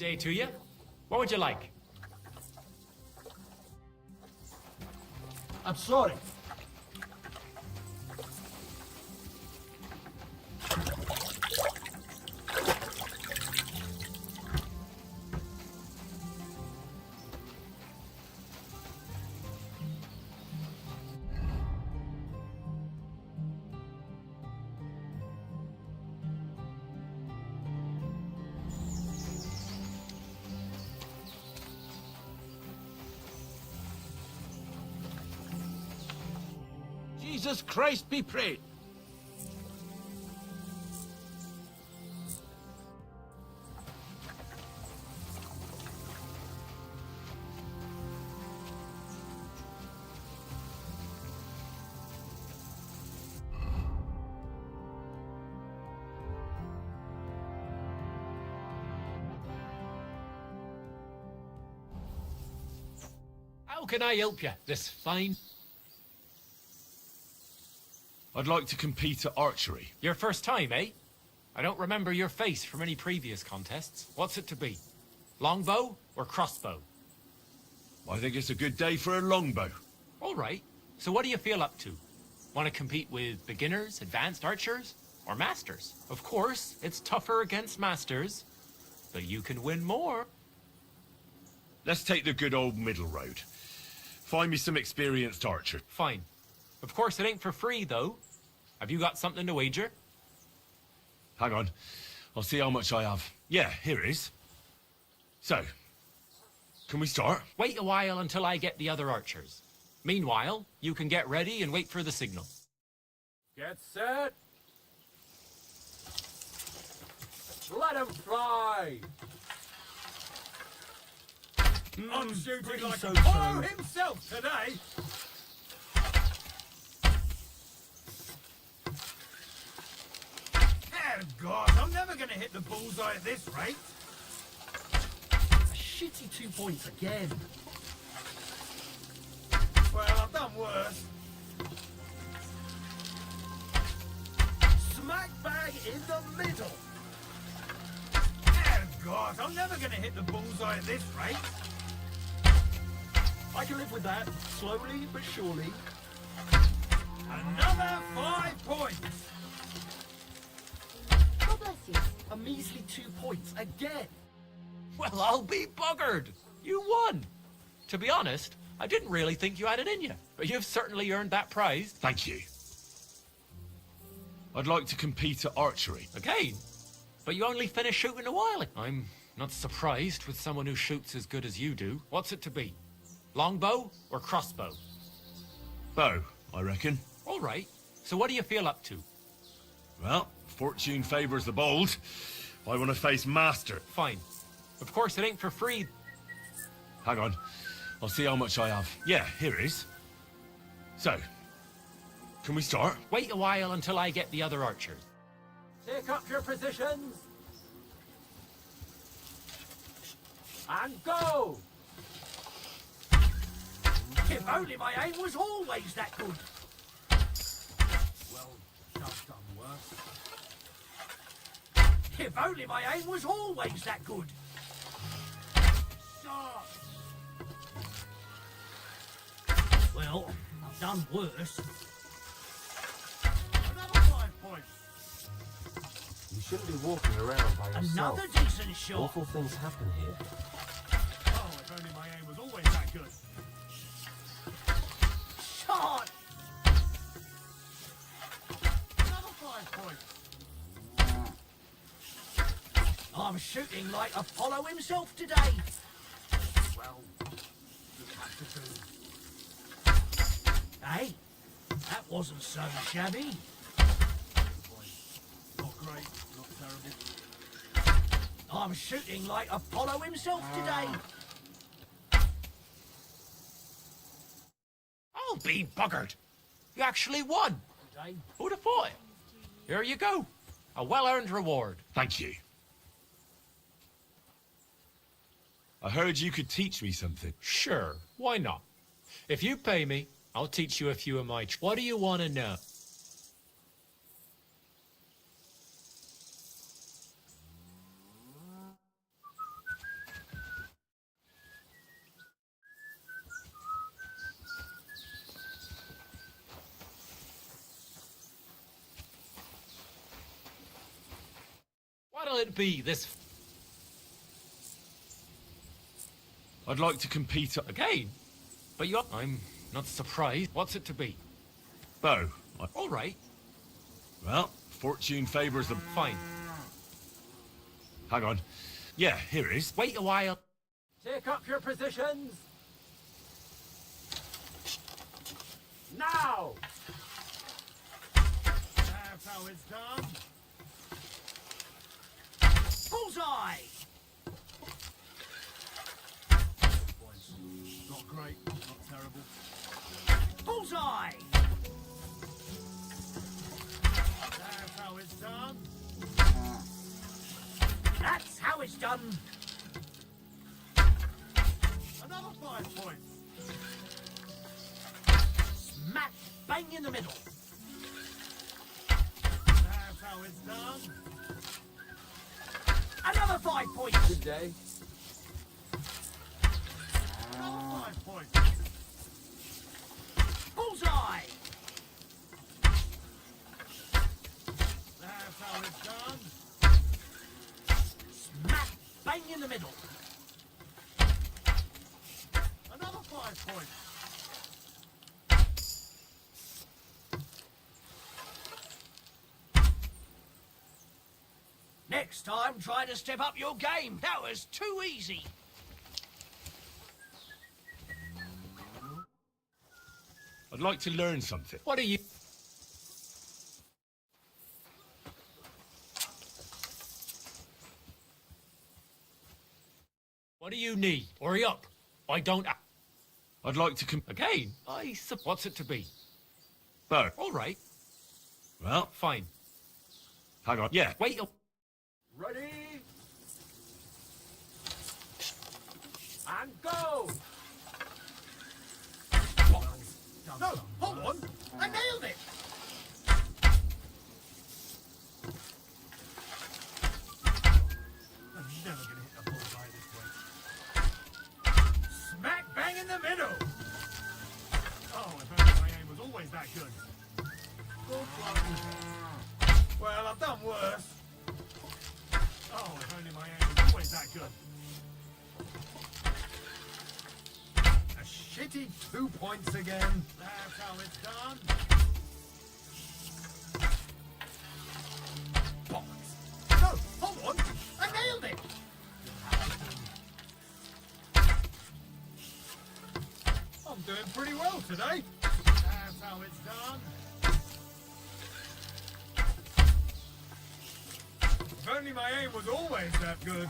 day to you. What would you like? I'm sorry. Jesus Christ be praised. How can I help you this fine? I'd like to compete at archery. Your first time, eh? I don't remember your face from any previous contests. What's it to be? Longbow or crossbow? I think it's a good day for a longbow. All right. So what do you feel up to? Want to compete with beginners, advanced archers, or masters? Of course, it's tougher against masters, but you can win more. Let's take the good old middle road. Find me some experienced archer. Fine. Of course, it ain't for free, though. Have you got something to wager? Hang on. I'll see how much I have. Yeah, here it is. So, can we start? Wait a while until I get the other archers. Meanwhile, you can get ready and wait for the signal. Get set. Let him fly. I'm shooting like Apollo himself today. God, I'm never going to hit the bullseye at this rate. A shitty 2 points again. Well, I've done worse. Smack bang in the middle. God, I'm never going to hit the bullseye at this rate. I can live with that, slowly but surely. Another 5 points. God bless you. A measly 2 points again. Well, I'll be buggered. You won. To be honest, I didn't really think you had it in you, but you've certainly earned that prize. Thank you. I'd like to compete at archery. Again? But you only finished shooting a while ago. I'm not surprised with someone who shoots as good as you do. What's it to be? Longbow or crossbow? Bow, I reckon. All right. So what do you feel up to? Well, fortune favours the bold. I want to face Master. Fine. Of course, it ain't for free. Hang on. I'll see how much I have. Yeah, here it is. So, can we start? Wait a while until I get the other archers. Take up your positions. And go! If only my aim was always that good. Well, I've done worse. If only my aim was always that good. Sharp. Well, I've done worse. Another 5 points. You shouldn't be walking around by yourself. Another decent shot. Awful things happen here. Oh, if only my aim was always that good. Shot. Another 5 points. I'm shooting like Apollo himself today. Well, you have to do. Hey, that wasn't so shabby. Not great, not terrible. I'm shooting like Apollo himself today. I'll be buggered. You actually won. Today. Who'd have thought it? Here you go. A well-earned reward. Thank you. I heard you could teach me something. Sure, why not? If you pay me, I'll teach you a few of my... What do you want to know? What'll it be this I'd like to compete at... again? But I'm not surprised. What's it to be? Bo. All right, Well, fortune favours the... fine. Hang on. Yeah, here it is. Wait a while. Take up your positions. Now! That's how it's done. Bullseye! Points. Not great, not terrible. Bullseye! That's how it's done. That's how it's done. Another 5 points. Smack bang in the middle. That's how it's done. Another 5 points. Good day. Another 5 points. Bullseye! That's how it's done. Smack bang in the middle. Another 5 points. Next time, try to step up your game. That was too easy. I'd like to learn something. What are you? What do you need? Hurry up. I don't... I'd like to Again? What's it to be? Bo. All right, Well, fine. hang on. Yeah. Wait a... Ready? And go! No, hold on. I nailed it. I'm never gonna hit the bullseye this way. Smack bang in the middle. Oh, if only my aim was always that good. Good one. Well, I've done worse. Oh, if only my aim was always that good. A shitty 2 points again. That's how it's done. Bollocks. No, hold on. I nailed it. I'm doing pretty well today. That's how it's done. If only my aim was always that good. Never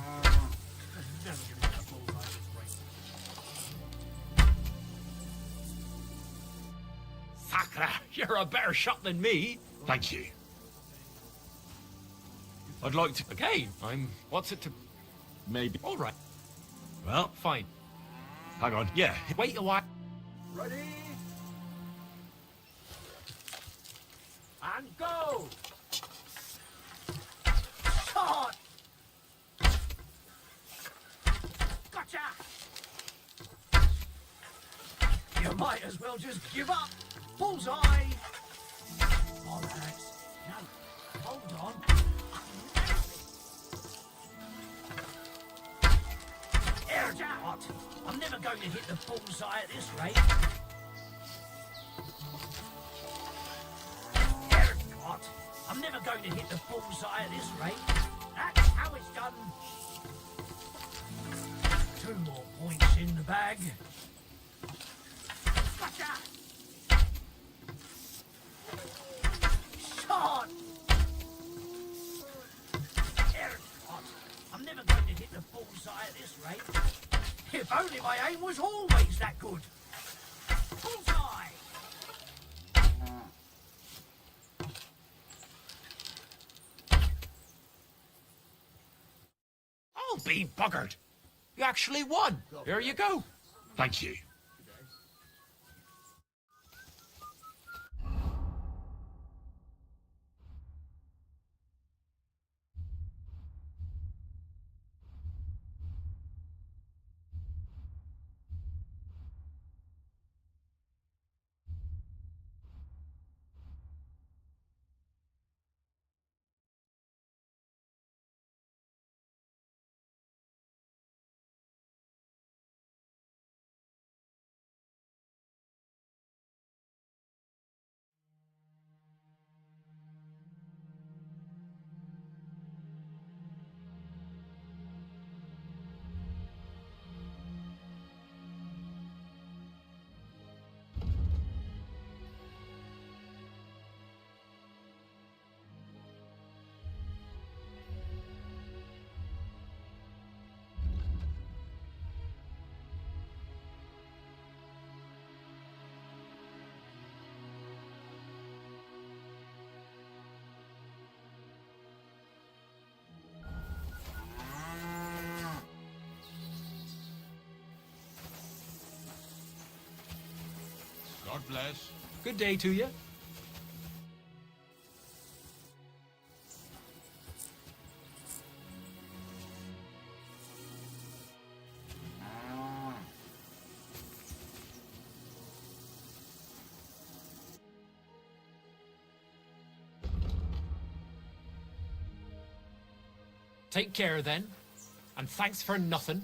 gonna hit a bullseye this way. Sacra, you're a better shot than me. Thank you. I'd like to... Again, What's it to... Maybe... All right, Well, fine. hang on. Yeah. Wait a while. Ready? And go! Shot! Gotcha! You might as well just give up. Bullseye! Bollocks. No, hold on. Air out! I'm never going to hit the bullseye at this rate. Air out! I'm never going to hit the bullseye at this rate. That's how it's done. 2 more points in the bag. Gotcha! Shot! Air out! I'm never going to hit the bullseye at this rate. If only my aim was always that good. Bullseye! I'll be buggered. You actually won. There you go. Thank you. God bless. Good day to you. Take care then, and thanks for nothing.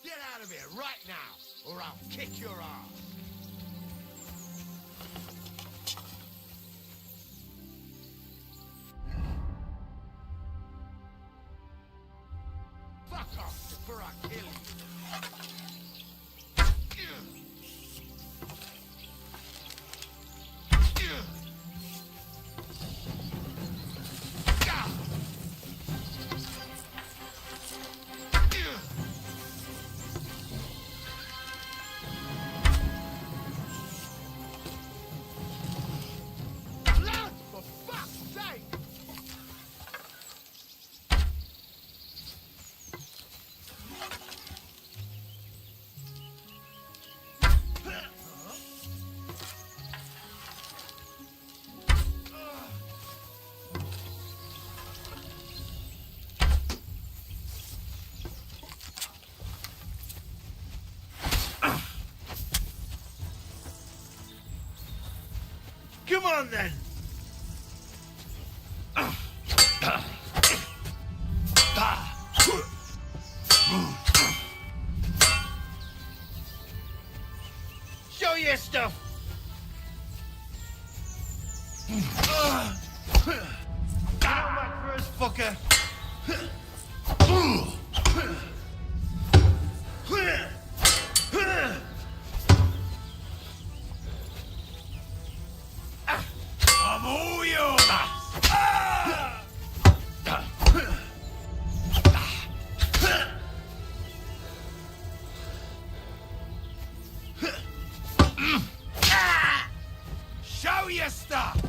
Get out of here right now, or I'll kick your ass. Fuck off before I kill you. Lad, for fuck's sake! Come on then! Show your stuff! Get on back first, fucker! I'm all yours! Show your stuff!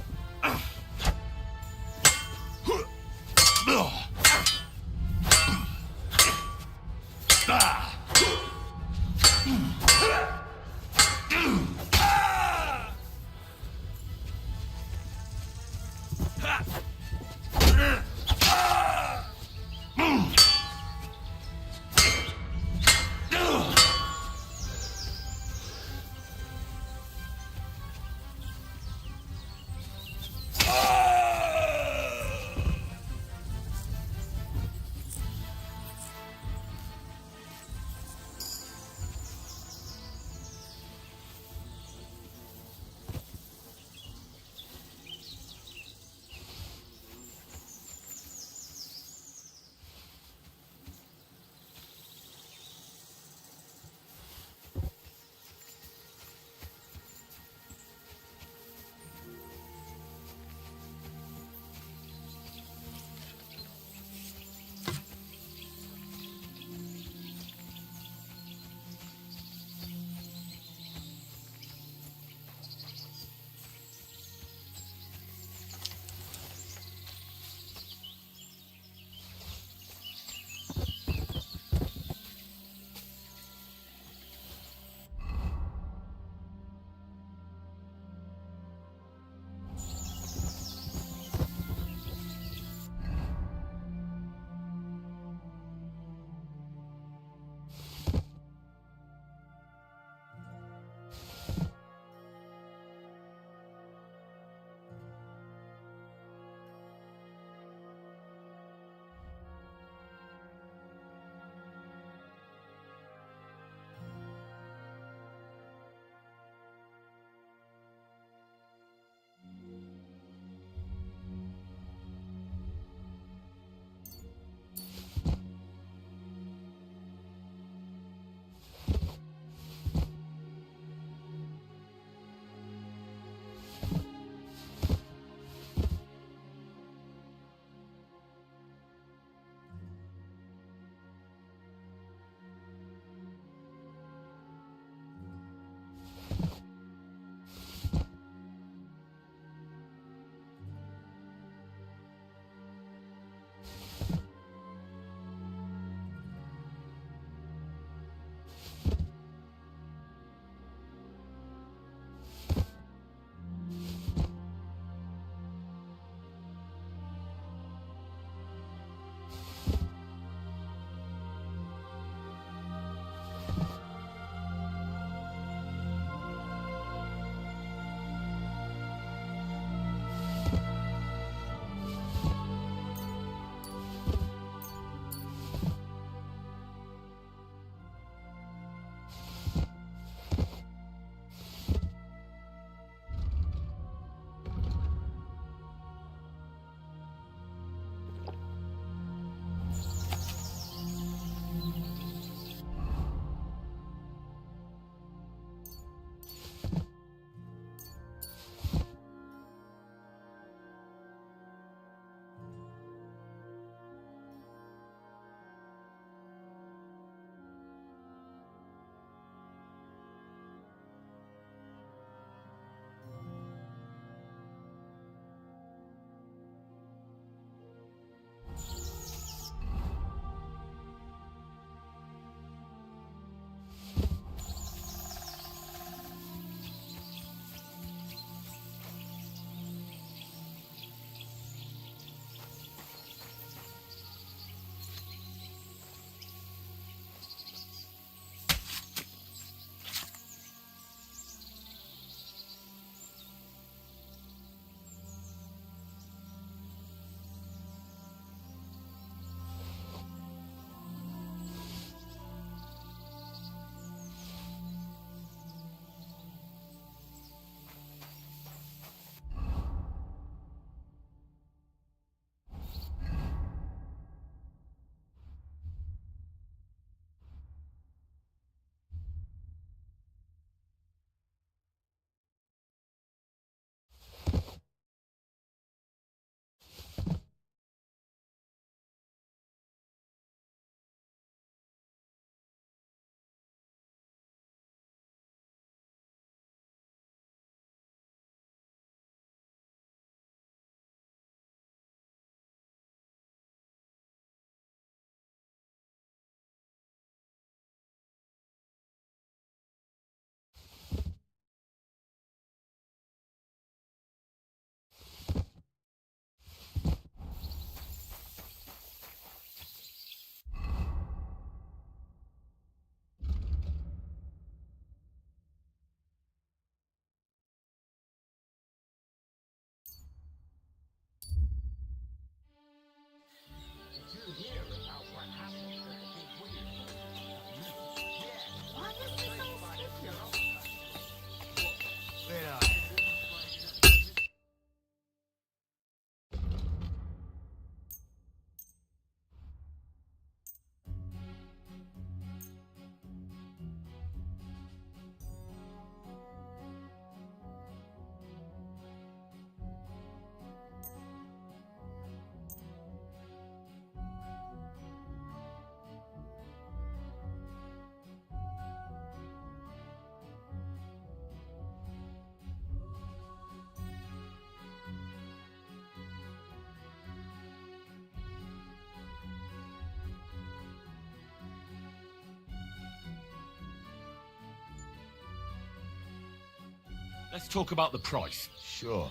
Let's talk about the price. Sure.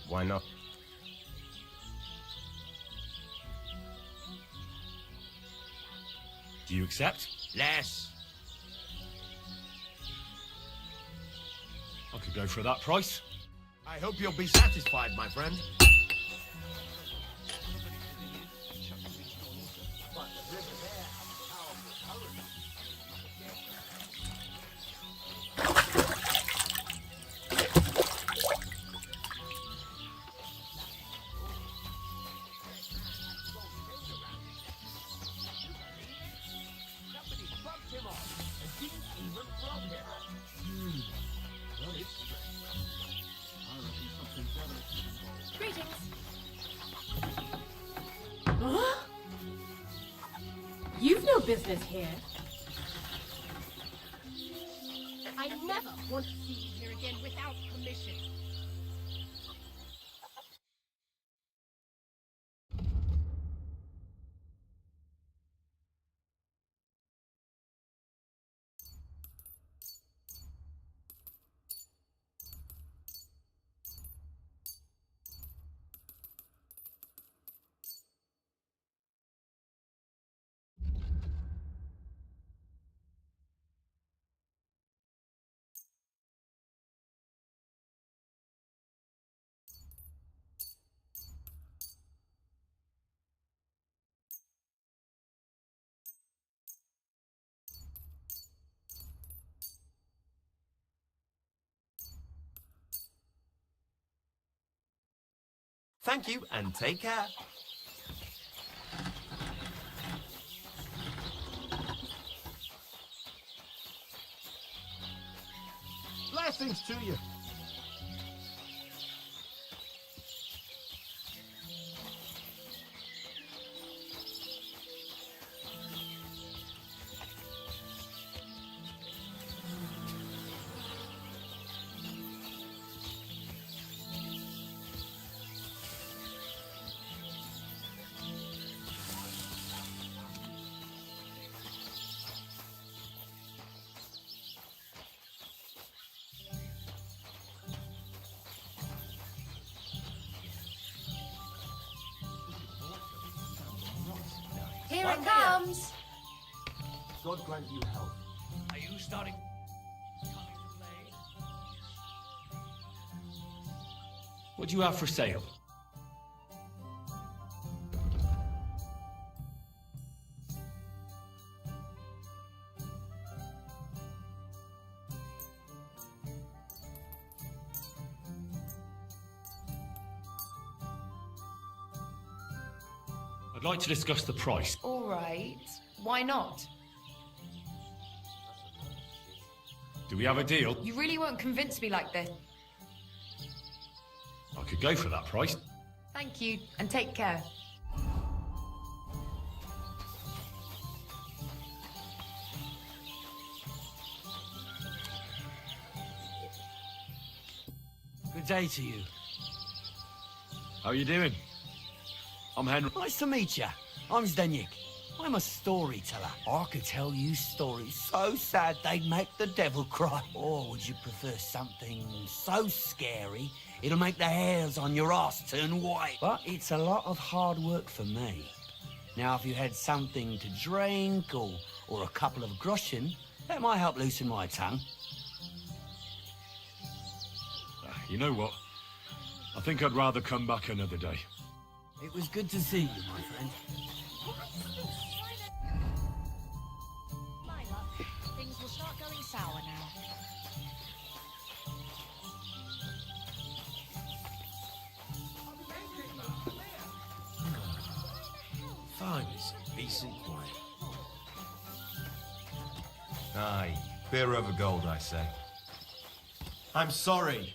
Why not? Do you accept? Less. I could go for that price. I hope you'll be satisfied, my friend. Greetings. Huh? You've no business here. I never want to see you here again without permission. Thank you, and take care. Blessings to you. Here it comes. God grant you health. Are you starting? What do you have for sale? I'd like to discuss the price. All right. Why not? Do we have a deal? You really won't convince me like this. I could go for that price. Thank you, and take care. Good day to you. How are you doing? I'm Henry. Nice to meet you. I'm Zdeněk. I'm a storyteller. I could tell you stories so sad they'd make the devil cry. Or would you prefer something so scary it'll make the hairs on your ass turn white? But it's a lot of hard work for me. Now, if you had something to drink or a couple of groschen, that might help loosen my tongue. You know what? I think I'd rather come back another day. It was good to see you, my friend. My luck, things will start going sour now. Fine, it's decent quiet. Aye, beer over gold, I say. I'm sorry.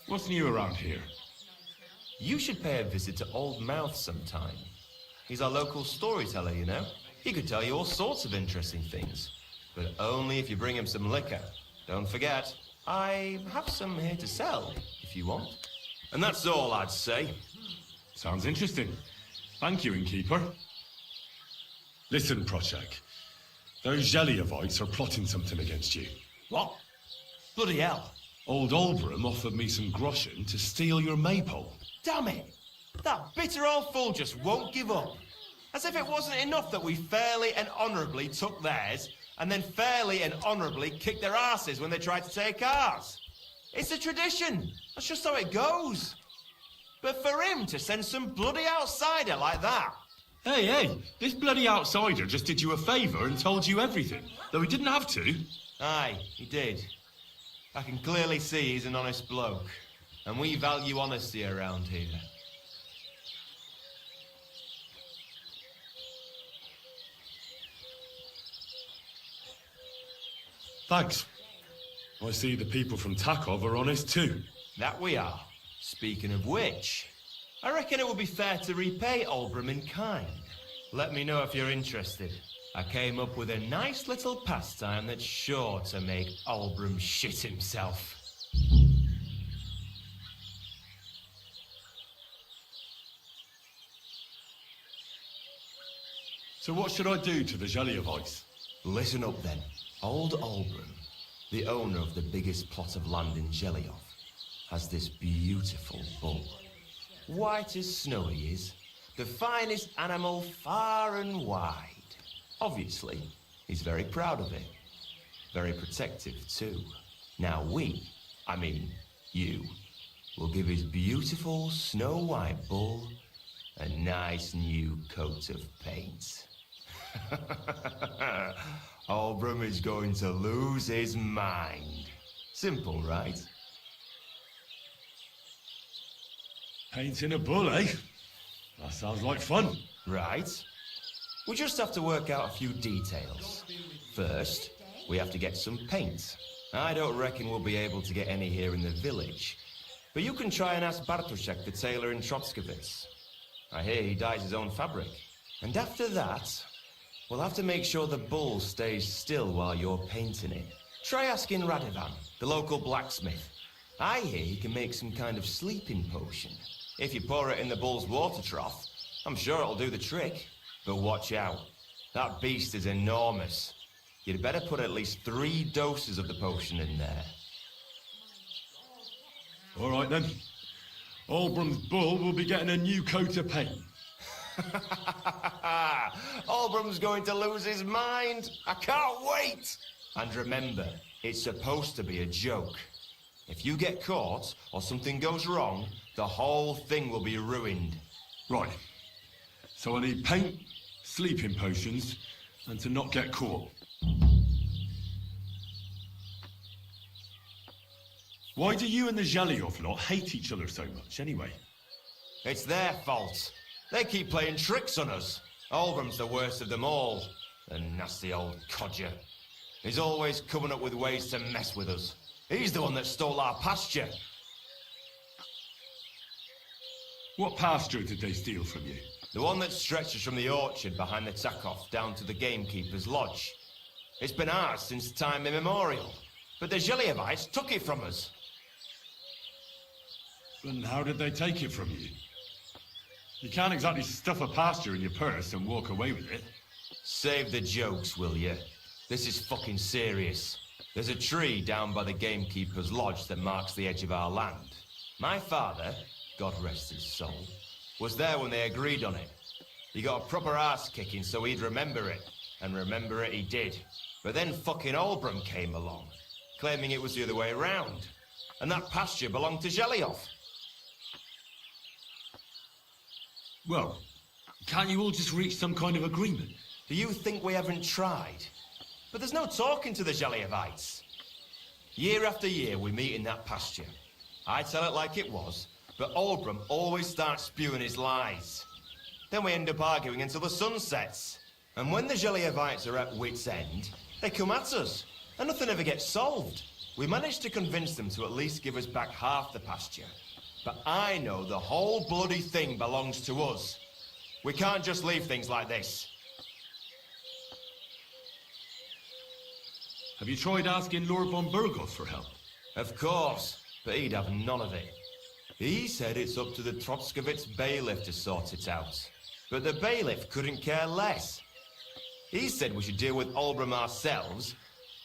What's new around here? You should pay a visit to Old Mouth sometime. He's our local storyteller, you know. He could tell you all sorts of interesting things. But only if you bring him some liquor. Don't forget, I have some here to sell, if you want. And that's all I'd say. Sounds interesting. Thank you, innkeeper. Listen, Prochak. Those Zheliovites are plotting something against you. What? Bloody hell. Old Olbram offered me some groschen to steal your maypole. Damn it! That bitter old fool just won't give up. As if it wasn't enough that we fairly and honourably took theirs, and then fairly and honourably kicked their asses when they tried to take ours. It's a tradition. That's just how it goes. But for him to send some bloody outsider like that... Hey, this bloody outsider just did you a favour and told you everything, though he didn't have to. Aye, he did. I can clearly see he's an honest bloke, and we value honesty around here. Thanks. I see the people from Takov are honest too. That we are. Speaking of which, I reckon it would be fair to repay Olbram in kind. Let me know if you're interested. I came up with a nice little pastime that's sure to make Olbram shit himself. So what should I do to the Zheliovites? Listen up then. Old Olbram, the owner of the biggest plot of land in Zheliov, has this beautiful bull. White as snow he is, the finest animal far and wide. Obviously, he's very proud of it. Very protective too. Now you, will give his beautiful snow-white bull a nice new coat of paint. Olbram is going to lose his mind. Simple, right? Painting a bull, eh? That sounds like fun. Right. We just have to work out a few details. First, we have to get some paint. I don't reckon we'll be able to get any here in the village. But you can try and ask Bartoszek, the tailor in Trotskovitz. I hear he dyes his own fabric. And after that, we'll have to make sure the bull stays still while you're painting it. Try asking Radovan, the local blacksmith. I hear he can make some kind of sleeping potion. If you pour it in the bull's water trough, I'm sure it'll do the trick. But watch out. That beast is enormous. You'd better put at least 3 doses of the potion in there. All right then. Olbram's bull will be getting a new coat of paint. Olbram's going to lose his mind. I can't wait. And remember, it's supposed to be a joke. If you get caught or something goes wrong, the whole thing will be ruined. Right. So I need paint, sleeping potions, and to not get caught. Why do you and the Zheliov lot hate each other so much, anyway? It's their fault. They keep playing tricks on us. Olbram's the worst of them all. The nasty old codger. He's always coming up with ways to mess with us. He's the one that stole our pasture. What pasture did they steal from you? The one that stretches from the orchard behind the Takov down to the gamekeeper's lodge. It's been ours since time immemorial. But the Zheliovites took it from us. And how did they take it from you? You can't exactly stuff a pasture in your purse and walk away with it. Save the jokes, will you? This is fucking serious. There's a tree down by the gamekeeper's lodge that marks the edge of our land. My father, God rest his soul, was there when they agreed on it. He got a proper ass kicking so he'd remember it. And remember it he did. But then fucking Olbram came along, claiming it was the other way around. And that pasture belonged to Zheliov. Well, can't you all just reach some kind of agreement? Do you think we haven't tried? But there's no talking to the Zheliovites. Year after year we meet in that pasture. I tell it like it was, but Olbram always starts spewing his lies. Then we end up arguing until the sun sets. And when the Zheliovites are at wit's end, they come at us, and nothing ever gets solved. We managed to convince them to at least give us back half the pasture. But I know the whole bloody thing belongs to us. We can't just leave things like this. Have you tried asking Lord von Burgos for help? Of course, but he'd have none of it. He said it's up to the Trotskovitz bailiff to sort it out. But the bailiff couldn't care less. He said we should deal with Aldbrom ourselves,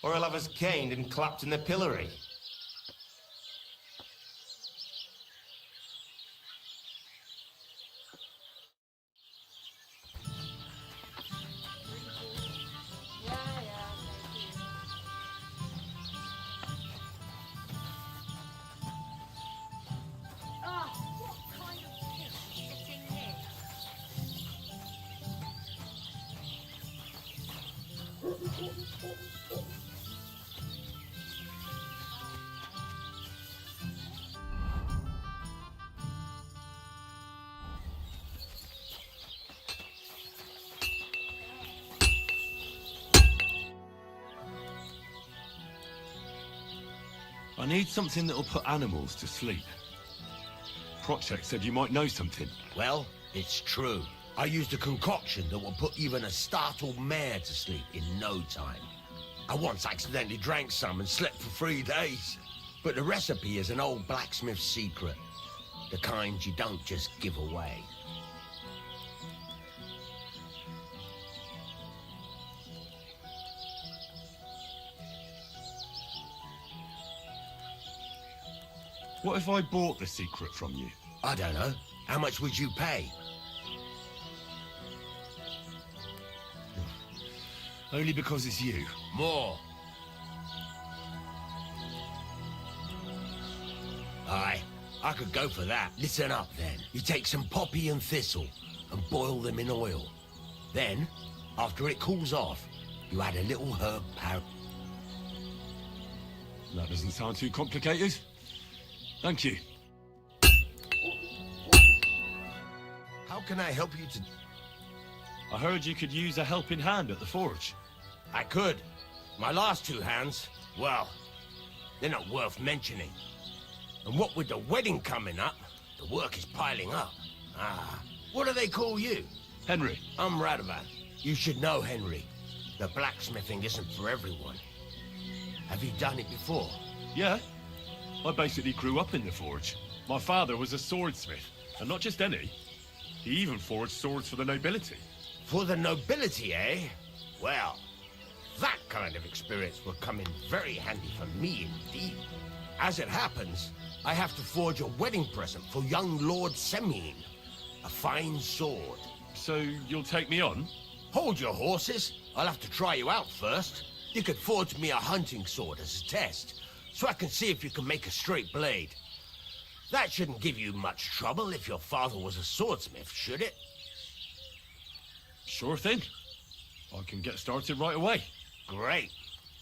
or he'll have us caned and clapped in the pillory. I need something that'll put animals to sleep. Project said you might know something. Well, it's true. I used a concoction that will put even a startled mare to sleep in no time. I once accidentally drank some and slept for 3 days. But the recipe is an old blacksmith's secret. The kind you don't just give away. What if I bought the secret from you? I don't know. How much would you pay? Only because it's you. More. Aye, I could go for that. Listen up then. You take some poppy and thistle and boil them in oil. Then, after it cools off, you add a little herb powder. That doesn't sound too complicated. Thank you. How can I help you to... I heard you could use a helping hand at the forge. I could. My last 2 hands, well, they're not worth mentioning. And what with the wedding coming up, the work is piling up. Ah, what do they call you? Henry. I'm Radovan. You should know Henry. The blacksmithing isn't for everyone. Have you done it before? Yeah. I basically grew up in the forge. My father was a swordsmith, and not just any. He even forged swords for the nobility. For the nobility, eh? Well, that kind of experience will come in very handy for me indeed. As it happens, I have to forge a wedding present for young Lord Semine. A fine sword. So you'll take me on? Hold your horses. I'll have to try you out first. You could forge me a hunting sword as a test, so I can see if you can make a straight blade. That shouldn't give you much trouble if your father was a swordsmith, should it? Sure thing. I can get started right away. Great.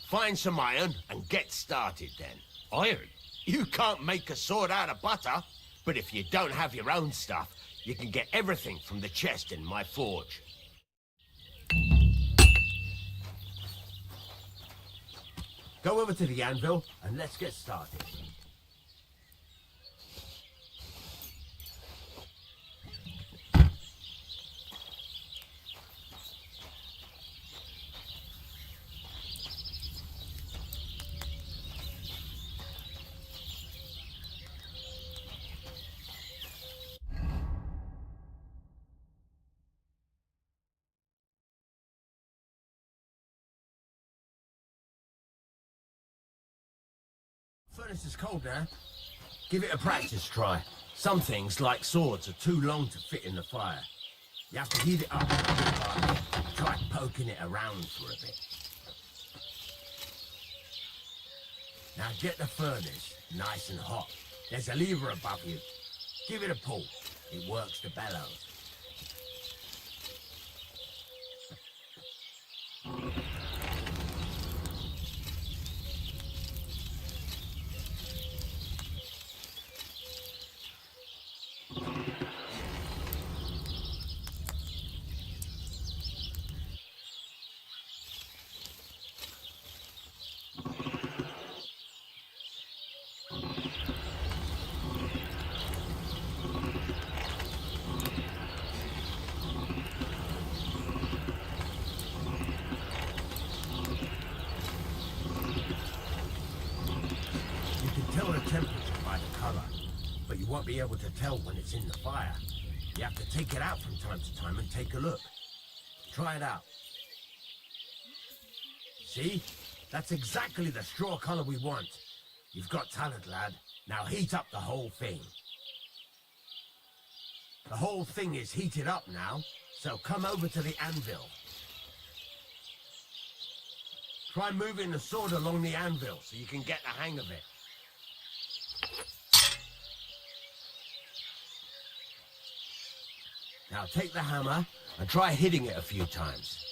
Find some iron and get started then. Iron? You can't make a sword out of butter, but if you don't have your own stuff, you can get everything from the chest in my forge. Go over to the anvil and let's get started. Furnace is cold now. Give it a practice try. Some things, like swords, are too long to fit in the fire. You have to heat it up. Try poking it around for a bit. Now get the furnace nice and hot. There's a lever above you. Give it a pull. It works the bellows. Temperature by the color, but you won't be able to tell when it's in the fire. You have to take it out from time to time and take a look. Try it out. See? That's exactly the straw color we want. You've got talent, lad. Now heat up the whole thing. The whole thing is heated up now, so come over to the anvil. Try moving the sword along the anvil so you can get the hang of it. Now take the hammer and try hitting it a few times.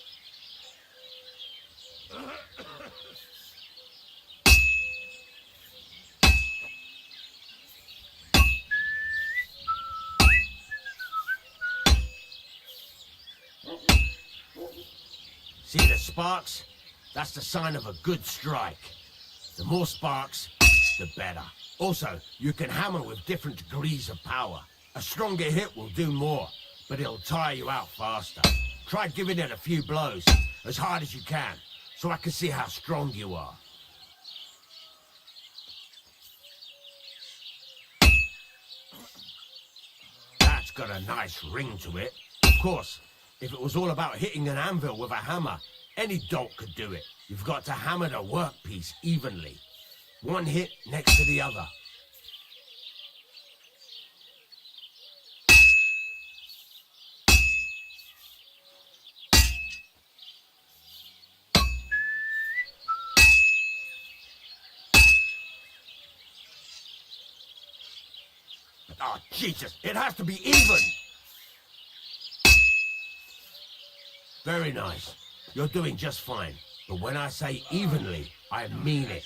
See the sparks? That's the sign of a good strike. The more sparks, the better. Also, you can hammer with different degrees of power. A stronger hit will do more, but it'll tire you out faster. Try giving it a few blows, as hard as you can, so I can see how strong you are. That's got a nice ring to it. Of course, if it was all about hitting an anvil with a hammer, any dolt could do it. You've got to hammer the workpiece evenly. One hit next to the other. Oh, Jesus, it has to be even! Very nice. You're doing just fine. But when I say evenly, I mean it.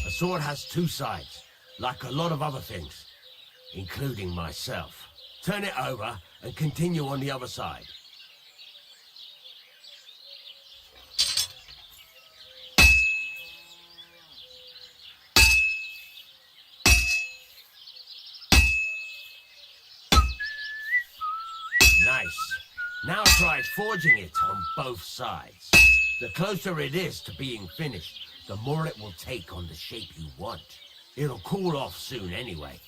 A sword has two sides, like a lot of other things, including myself. Turn it over and continue on the other side. Nice. Now try forging it on both sides. The closer it is to being finished, the more it will take on the shape you want. It'll cool off soon anyway.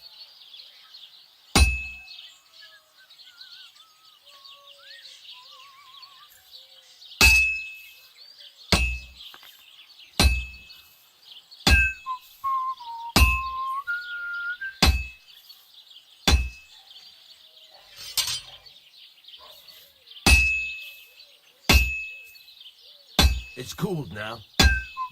It's cooled now.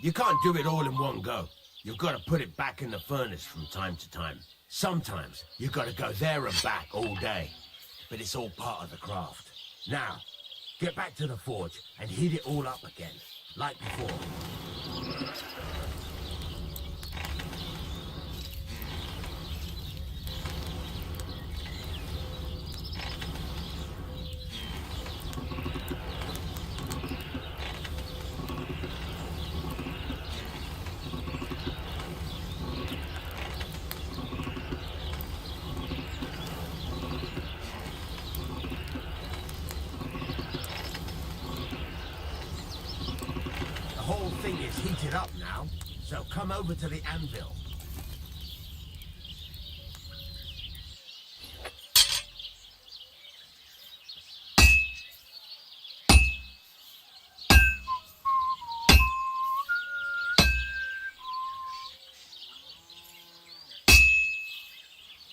You can't do it all in one go. You've got to put it back in the furnace from time to time. Sometimes you've got to go there and back all day. But it's all part of the craft. Now, get back to the forge and heat it all up again, like before. The whole thing is heated up now, so come over to the anvil.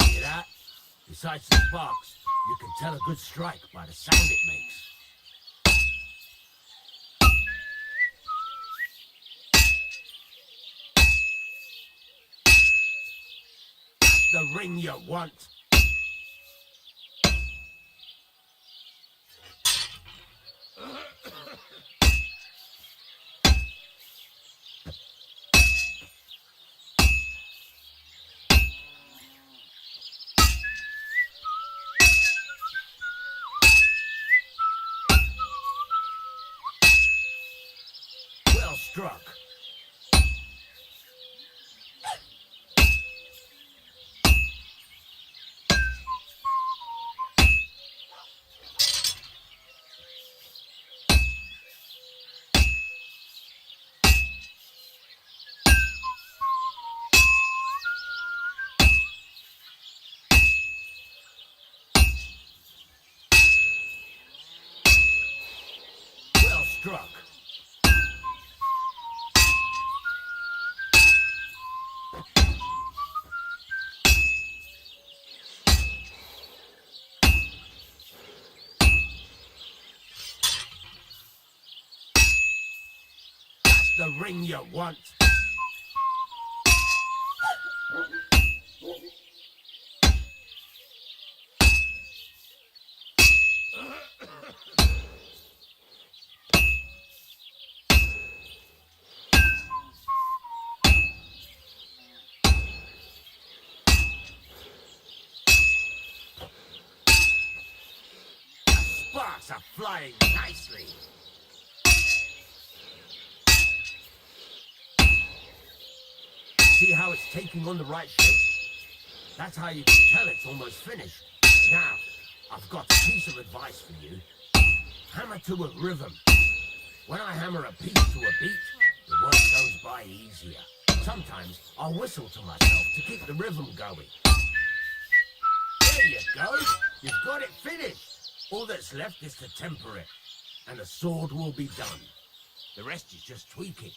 Hear that? Besides the sparks, you can tell a good strike by the sound it makes. The ring you want. Well struck. struck. That's the ring you want. Sparks are flying nicely. See how it's taking on the right shape? That's how you can tell it's almost finished. Now, I've got a piece of advice for you. Hammer to a rhythm. When I hammer a piece to a beat, the work goes by easier. Sometimes I'll whistle to myself to keep the rhythm going. There you go. You've got it finished. All that's left is to temper it, and the sword will be done. The rest is just tweaking.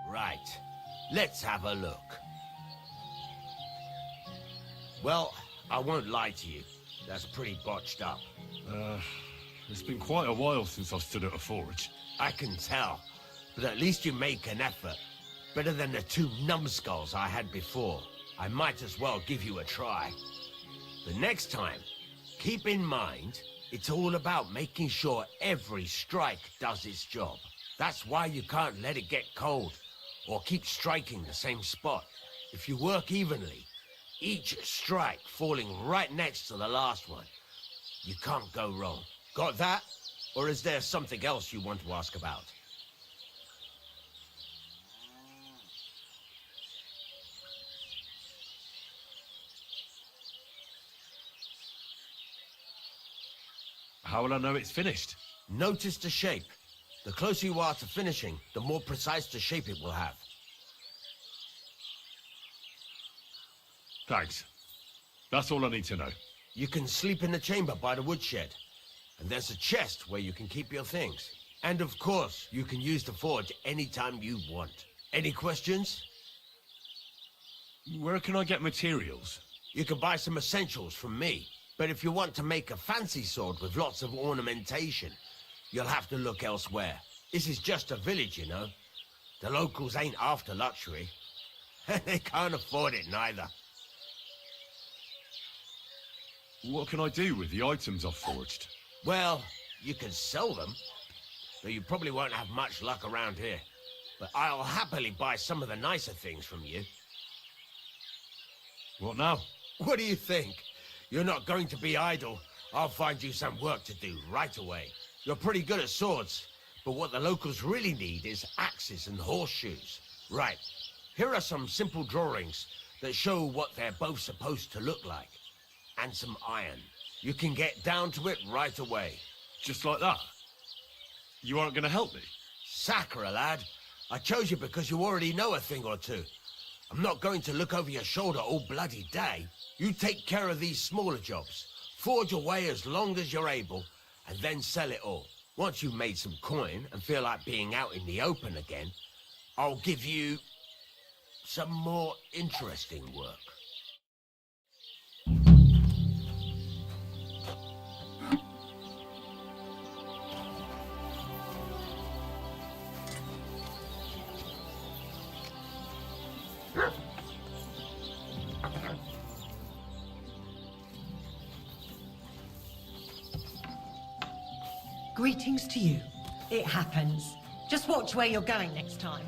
Right. Let's have a look. Well, I won't lie to you. That's pretty botched up. It's been quite a while since I've stood at a forge. I can tell. But at least you make an effort. Better than the 2 numbskulls I had before. I might as well give you a try. The next time, keep in mind, it's all about making sure every strike does its job. That's why you can't let it get cold, or keep striking the same spot. If you work evenly, each strike falling right next to the last one, you can't go wrong. Got that? Or is there something else you want to ask about? How will I know it's finished? Notice the shape. The closer you are to finishing, the more precise the shape it will have. Thanks. That's all I need to know. You can sleep in the chamber by the woodshed. And there's a chest where you can keep your things. And of course, you can use the forge anytime you want. Any questions? Where can I get materials? You can buy some essentials from me. But if you want to make a fancy sword with lots of ornamentation, you'll have to look elsewhere. This is just a village, you know. The locals ain't after luxury. They can't afford it neither. What can I do with the items I've forged? Well, you can sell them, though you probably won't have much luck around here. But I'll happily buy some of the nicer things from you. What now? What do you think? You're not going to be idle. I'll find you some work to do right away. You're pretty good at swords, but what the locals really need is axes and horseshoes. Right, here are some simple drawings that show what they're both supposed to look like. And some iron. You can get down to it right away. Just like that? You aren't going to help me? Sacre, lad. I chose you because you already know a thing or two. I'm not going to look over your shoulder all bloody day. You take care of these smaller jobs. Forge away as long as you're able, and then sell it all. Once you've made some coin and feel like being out in the open again, I'll give you some more interesting work. Greetings to you. It happens. Just watch where you're going next time.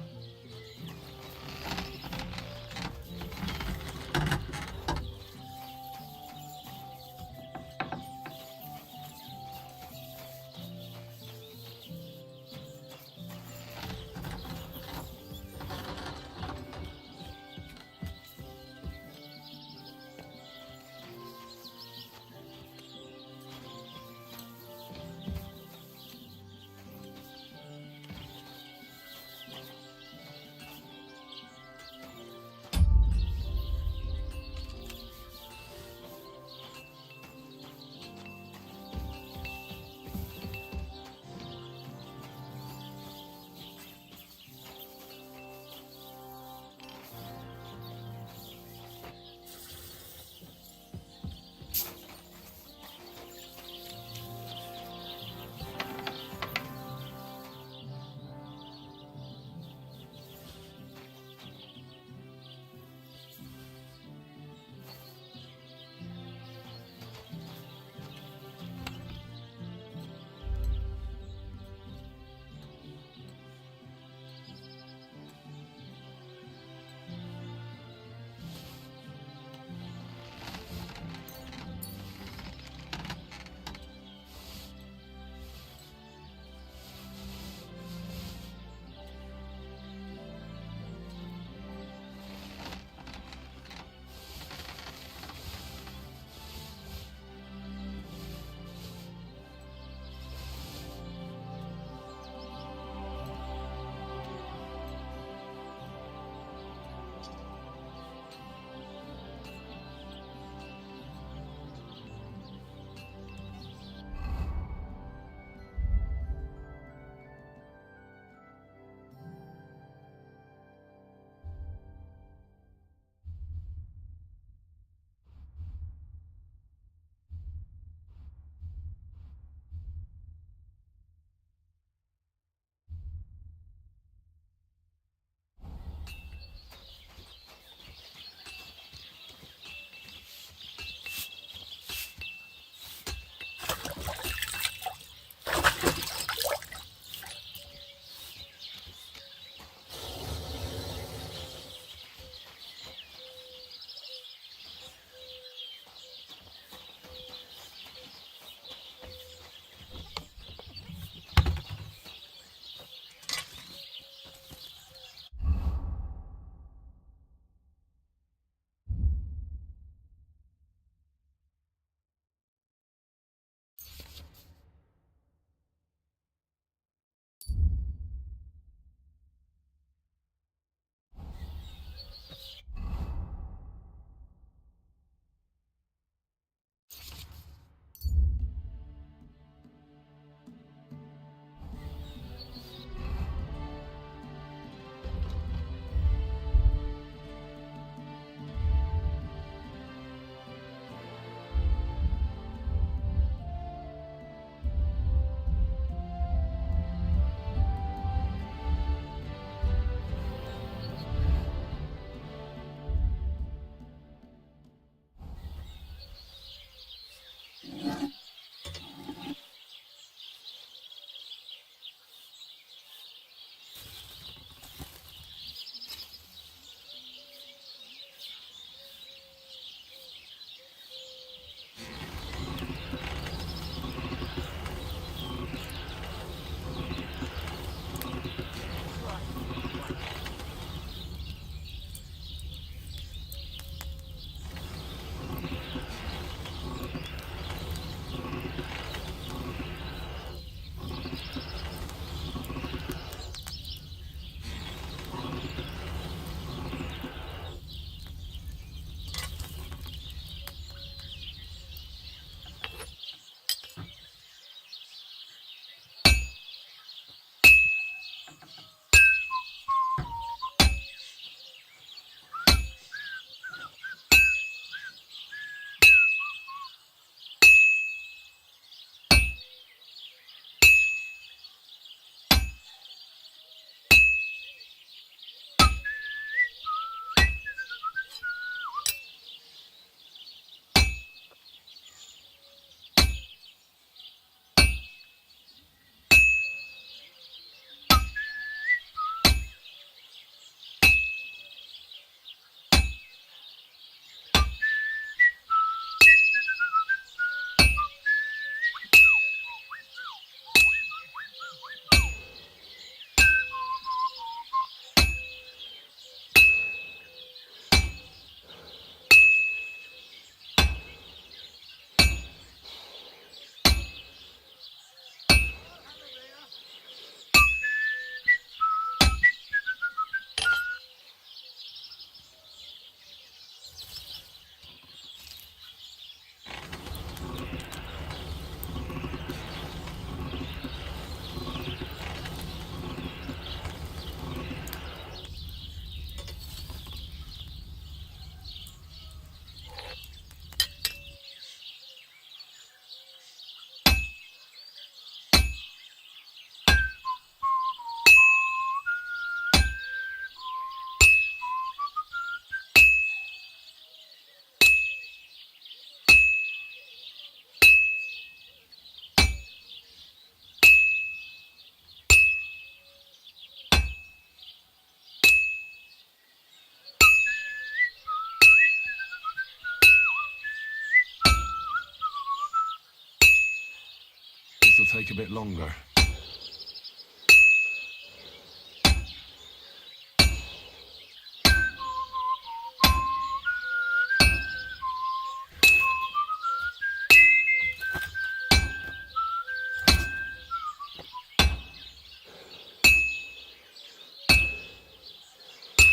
This'll take a bit longer.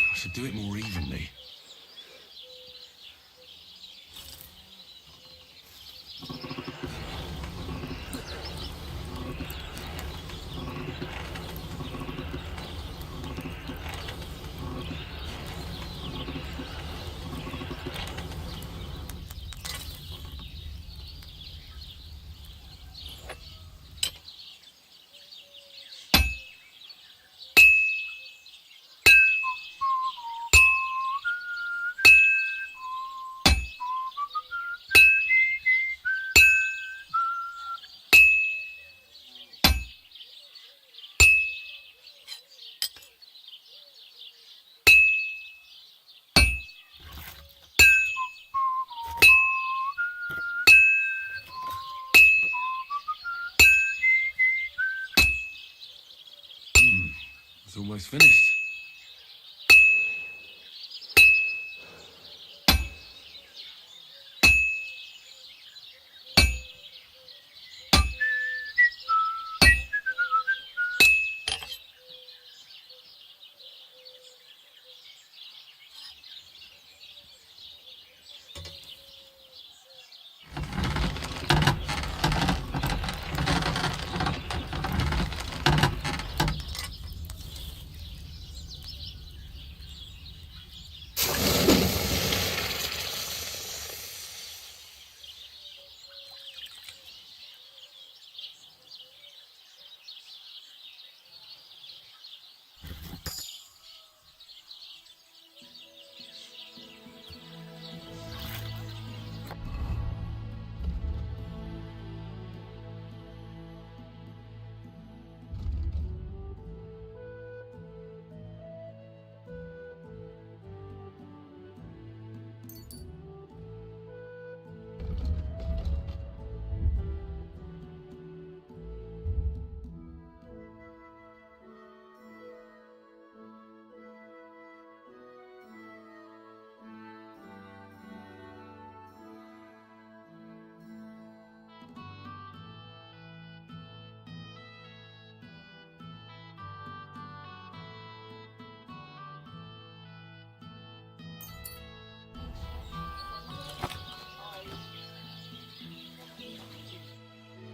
I should do it more evenly. It's almost finished.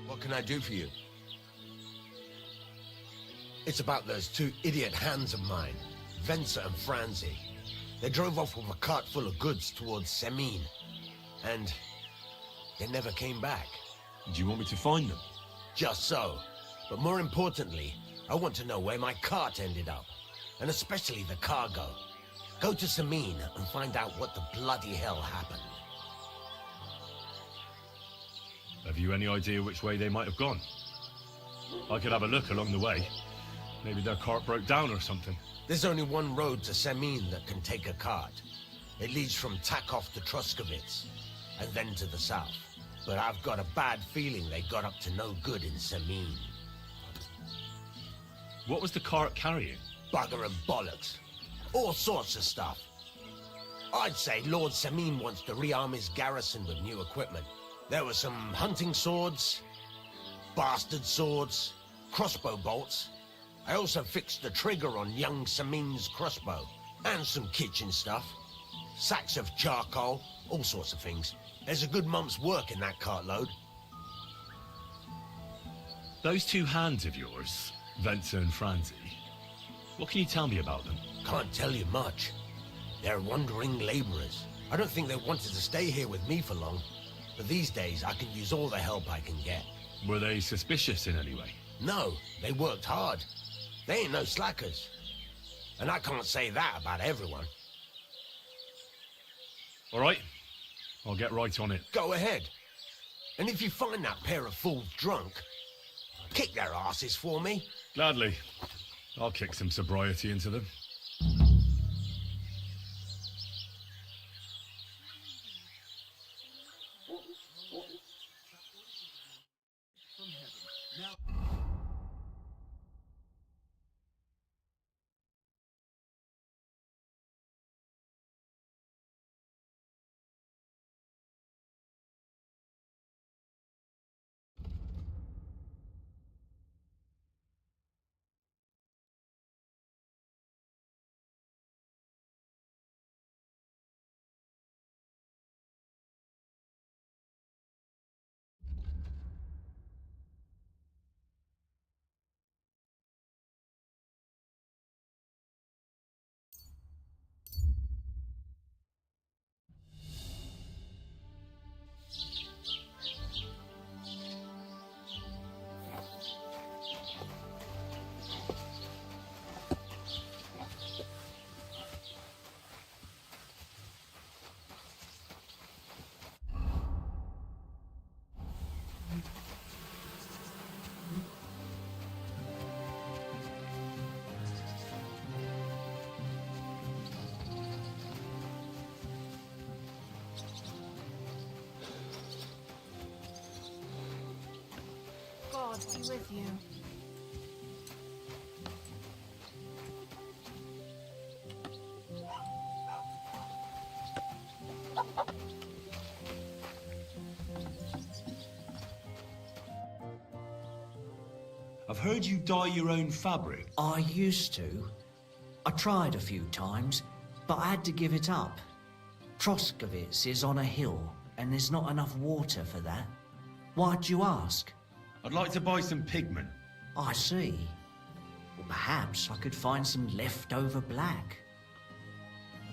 What can I do for you? It's about those two idiot hands of mine, Venser and Franzi. They drove off with a cart full of goods towards Semin, and they never came back. Do you want me to find them? Just so. But more importantly, I want to know where my cart ended up, and especially the cargo. Go to Semin and find out what the bloody hell happened. Have you any idea which way they might have gone? I could have a look along the way. Maybe their cart broke down or something. There's only one road to Semin that can take a cart. It leads from Takov to Troskovitz, and then to the south. But I've got a bad feeling they got up to no good in Semin. What was the cart carrying? Bugger and bollocks. All sorts of stuff. I'd say Lord Semin wants to rearm his garrison with new equipment. There were some hunting swords, bastard swords, crossbow bolts. I also fixed the trigger on young Semin's crossbow, and some kitchen stuff. Sacks of charcoal, all sorts of things. There's a good month's work in that cartload. Those two hands of yours, Venser and Franzi, what can you tell me about them? Can't tell you much. They're wandering laborers. I don't think they wanted to stay here with me for long. But these days, I can use all the help I can get. Were they suspicious in any way? No, they worked hard. They ain't no slackers. And I can't say that about everyone. All right, I'll get right on it. Go ahead. And if you find that pair of fools drunk, kick their asses for me. Gladly. I'll kick some sobriety into them. God be with you. I've heard you dye your own fabric. I used to. I tried a few times, but I had to give it up. Troskovitz is on a hill, and there's not enough water for that. Why'd you ask? I'd like to buy some pigment. I see. Well, perhaps I could find some leftover black.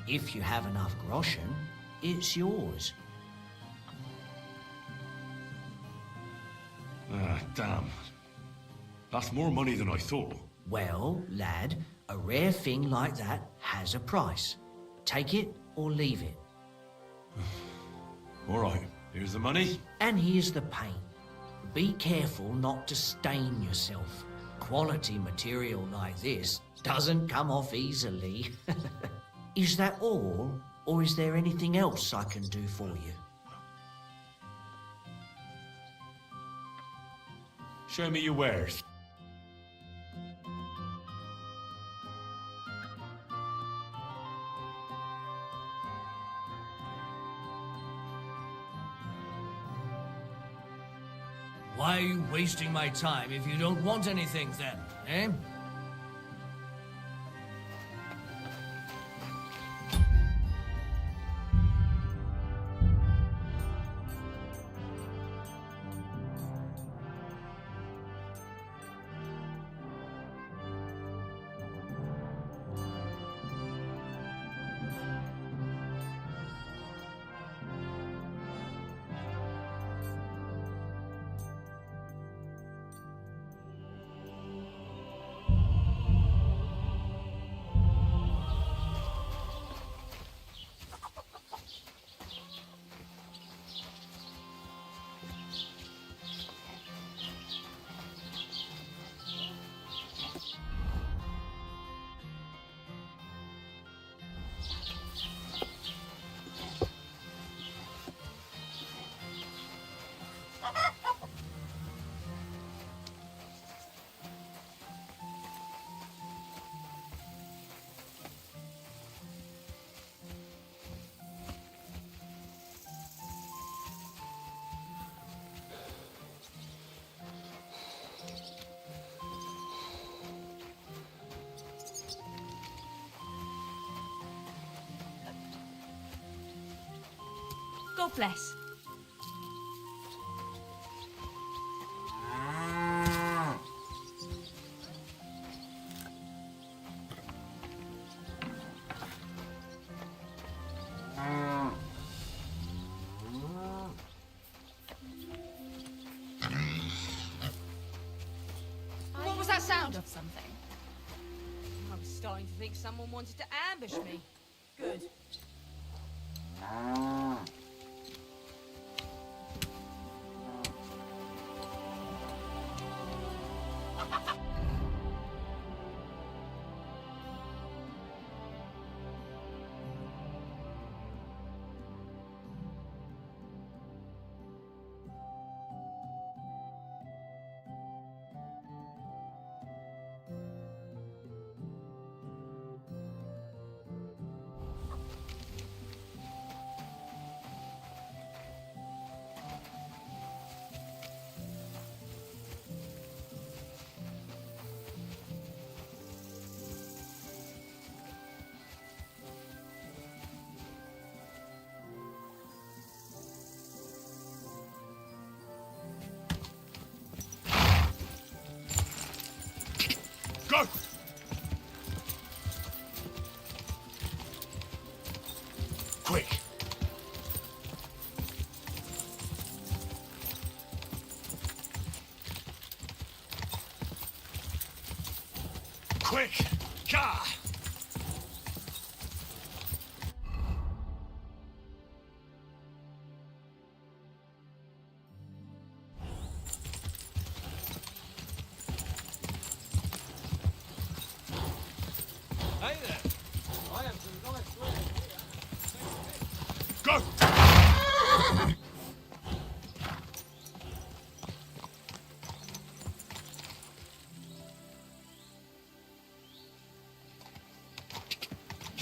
If you have enough groschen, it's yours. Ah, damn. That's more money than I thought. Well, lad, a rare thing like that has a price. Take it or leave it. All right, here's the money. And here's the paint. Be careful not to stain yourself. Quality material like this doesn't come off easily. Is that all, or is there anything else I can do for you? Show me your wares. Why are you wasting my time if you don't want anything then, eh? God bless. What was that sound? Of something. I was starting to think someone wanted to ambush me. Good. Go! Quick! Quick! Gah! Hey there. I have some nice wares here. Go!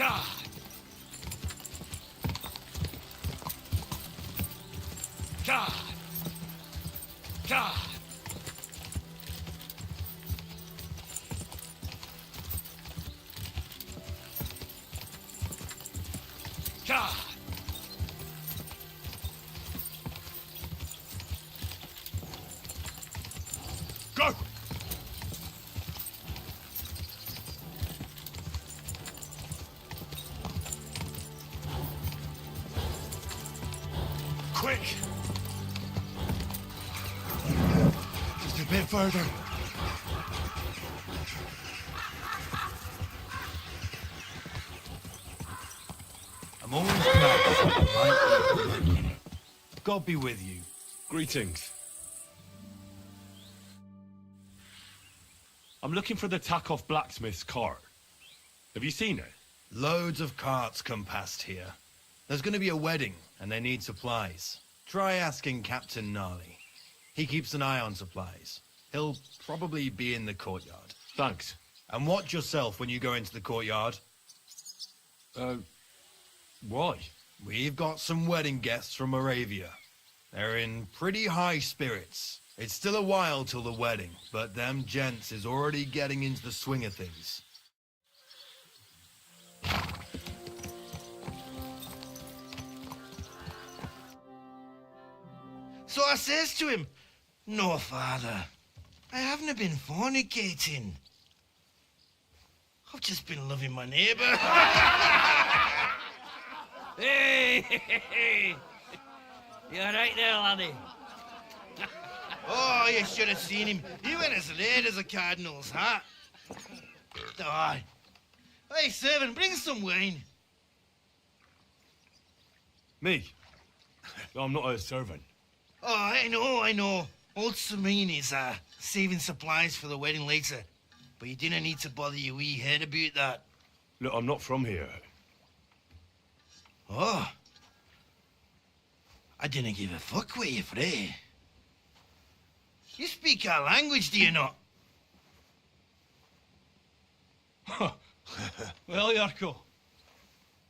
God! God! God! God! Go! Quick! Just a bit further. I'm always glad. God be with you. Greetings. I'm looking for the Takoff blacksmith's cart. Have you seen it? Loads of carts come past here. There's going to be a wedding, and they need supplies. Try asking Captain Gnarly. He keeps an eye on supplies. He'll probably be in the courtyard. Thanks. And watch yourself when you go into the courtyard. Why? We've got some wedding guests from Moravia. They're in pretty high spirits. It's still a while till the wedding, but them gents is already getting into the swing of things. So I says to him, "No, father, I haven't been fornicating. I've just been loving my neighbour." Hey! You alright there, laddie? Oh, you should have seen him. He went as red as a cardinal's hat. Aye. Hey, servant, bring some wine. Me? I'm not a servant. Oh, I know. Old Samine is saving supplies for the wedding later. But you didn't need to bother your wee head about that. Look, I'm not from here. Oh. I didn't give a fuck what you frae. You speak our language, do you not? Well, Urko,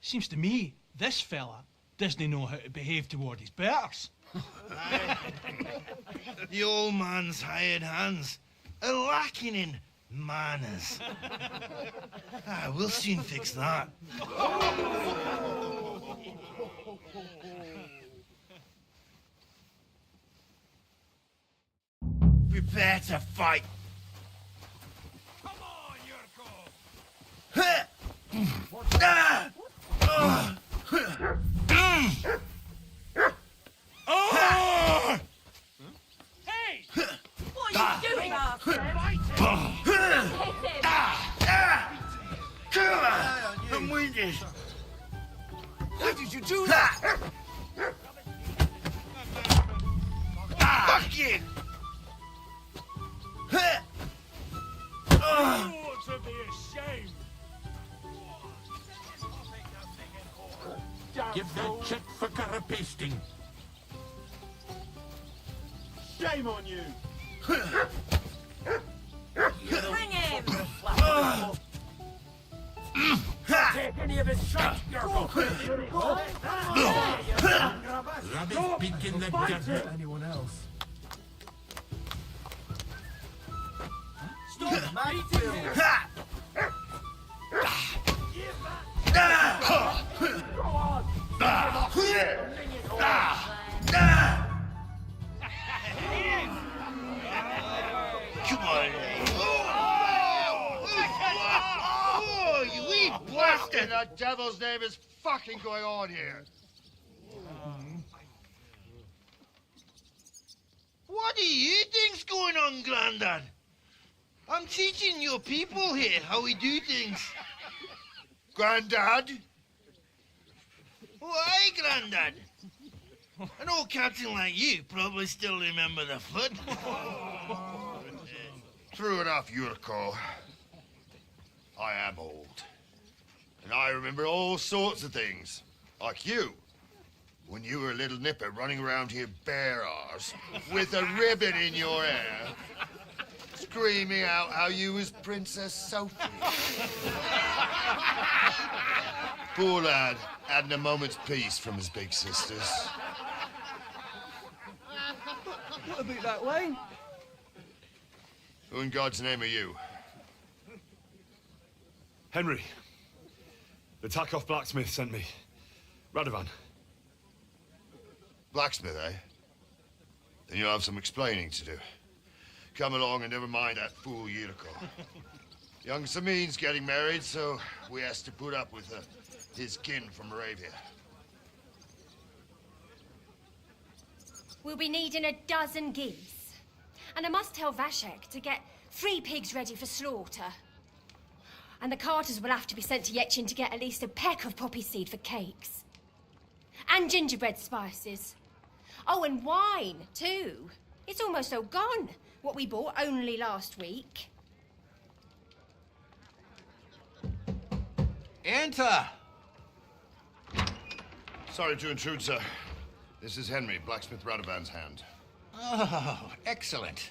seems to me this fella doesn't know how to behave toward his betters. The old man's hired hands are lacking in manners. We'll soon fix that. Prepare to fight. Come on, Urko! Hey! What are you doing, Arthur? I'm winded. Why did you do that? Fuck you! You ought to be ashamed. Give that check for carapasting. Shame on you. Hang him! Take any of his shots, Urko. Rabbit pig in the desert. Anyone else? Come on. Oh, you wee bastard! The devil's name is fucking going on here? What do you think's going on, Grandad? I'm teaching your people here how we do things. Grandad? Why, Grandad? An old captain like you probably still remember the flood. True enough, Urko. I am old. And I remember all sorts of things. Like you. When you were a little nipper running around here bare arse, with a ribbon in your hair, screaming out how you was Princess Sophie. Poor lad, hadn't a moment's peace from his big sisters. What a bit that way? Who in God's name are you? Henry. The Takoff blacksmith sent me. Radovan. Blacksmith, eh? Then you'll have some explaining to do. Come along and never mind that fool Yurko. Young Samin's getting married, so we has to put up with his kin from Moravia. We'll be needing a dozen geese. And I must tell Vashek to get 3 pigs ready for slaughter. And the carters will have to be sent to Yetchin to get at least a peck of poppy seed for cakes. And gingerbread spices. Oh, and wine, too. It's almost all gone, what we bought only last week. Enter! Sorry to intrude, sir. This is Henry, blacksmith Radovan's hand. Oh, excellent.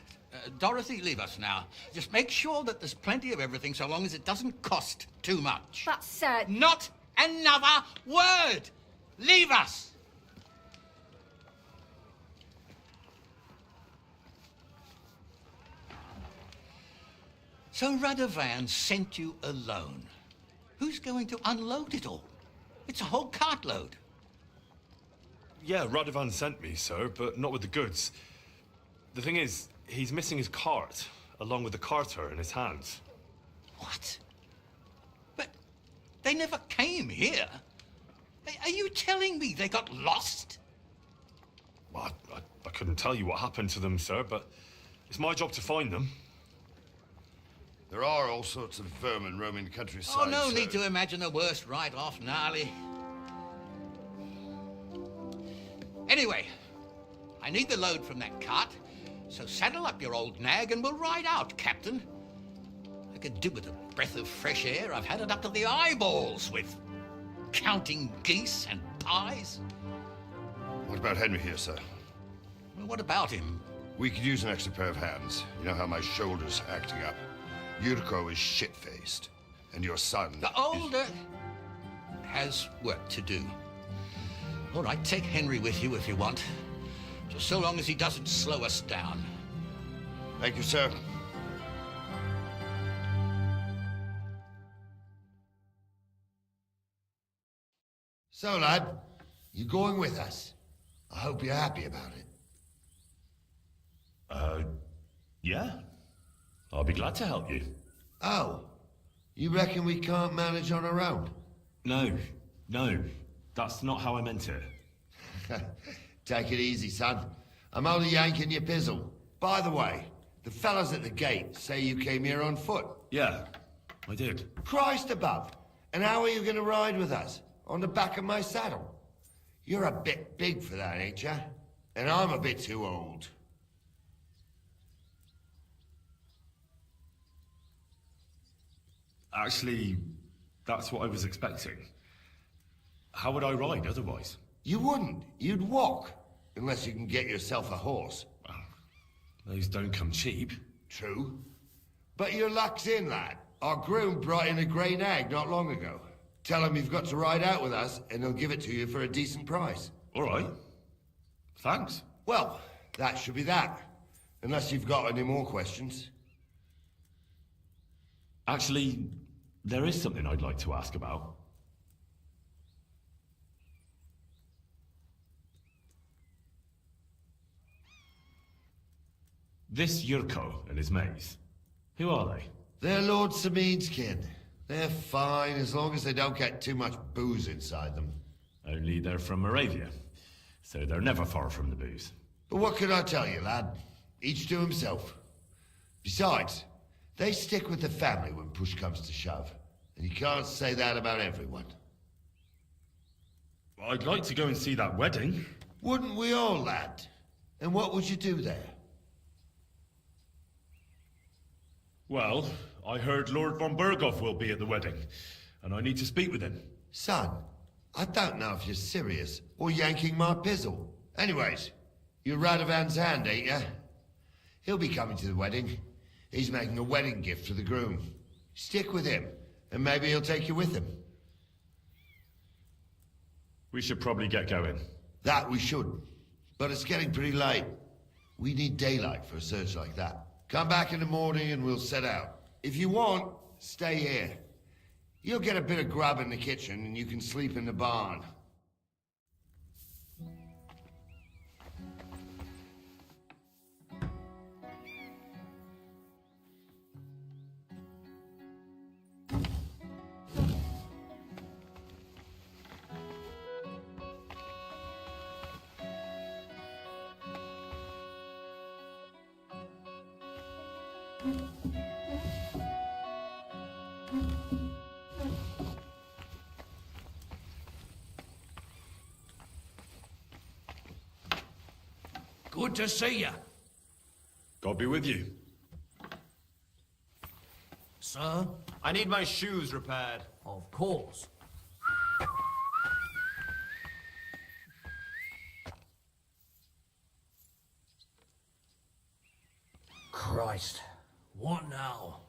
Dorothy, leave us now. Just make sure that there's plenty of everything so long as it doesn't cost too much. But, sir... Not another word! Leave us! So Radovan sent you alone. Who's going to unload it all? It's a whole cartload. Yeah, Radovan sent me, sir, but not with the goods. The thing is, he's missing his cart, along with the carter in his hands. What? But they never came here. Are you telling me they got lost? Well, I couldn't tell you what happened to them, sir, but it's my job to find them. There are all sorts of vermin roaming the countryside. Oh, no sir. need to imagine the worst right off, Gnarly. Anyway, I need the load from that cart, so saddle up your old nag and we'll ride out, Captain. I could do with a breath of fresh air. I've had it up to the eyeballs with counting geese and pies. What about Henry here, sir? Well, what about him? We could use an extra pair of hands. You know how my shoulder's acting up. Yurko is shit-faced, and your son... The older has work to do. All right, take Henry with you if you want. Just so long as he doesn't slow us down. Thank you, sir. So, lad, you going with us? I hope you're happy about it. Yeah. I'll be glad to help you. Oh, you reckon we can't manage on our own? No. That's not how I meant it. Take it easy, son. I'm only yanking your pizzle. By the way, the fellas at the gate say you came here on foot. Yeah, I did. Christ above. And how are you going to ride with us? On the back of my saddle? You're a bit big for that, ain't ya? And I'm a bit too old. Actually, that's what I was expecting. How would I ride otherwise? You wouldn't. You'd walk. Unless you can get yourself a horse. Well, those don't come cheap. True. But your luck's in, lad. Our groom brought in a grey nag not long ago. Tell him you've got to ride out with us, and he'll give it to you for a decent price. All right. Thanks. Well, that should be that. Unless you've got any more questions. Actually, there is something I'd like to ask about. This Yurko and his mates, who are they? They're Lord Samin's kin. They're fine as long as they don't get too much booze inside them. Only they're from Moravia, so they're never far from the booze. But what can I tell you, lad? Each to himself. Besides, they stick with the family when push comes to shove. And you can't say that about everyone. I'd like to go and see that wedding. Wouldn't we all, lad? And what would you do there? Well, I heard Lord von Berghoff will be at the wedding, and I need to speak with him. Son, I don't know if you're serious or yanking my pizzle. Anyways, you're Radovan's hand, ain't ya? He'll be coming to the wedding. He's making a wedding gift for the groom. Stick with him, and maybe he'll take you with him. We should probably get going. That we should. But it's getting pretty late. We need daylight for a search like that. Come back in the morning and we'll set out. If you want, stay here. You'll get a bit of grub in the kitchen and you can sleep in the barn. Good to see you. God be with you. Sir? I need my shoes repaired. Of course. Christ. What now?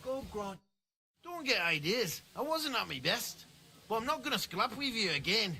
Go, Grant. Don't get ideas. I wasn't at my best. But I'm not gonna scrap with you again.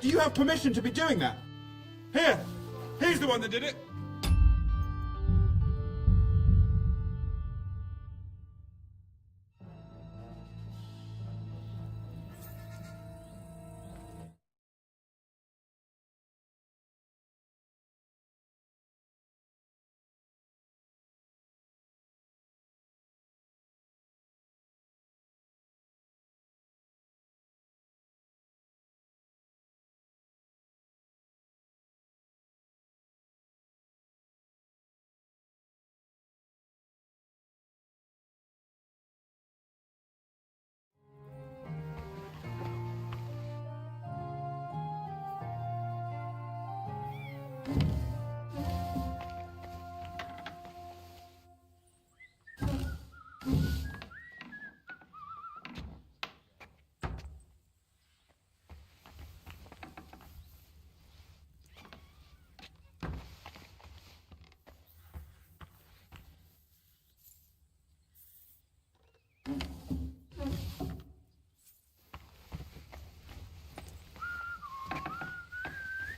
Do you have permission to be doing that? Here! He's the one that did it!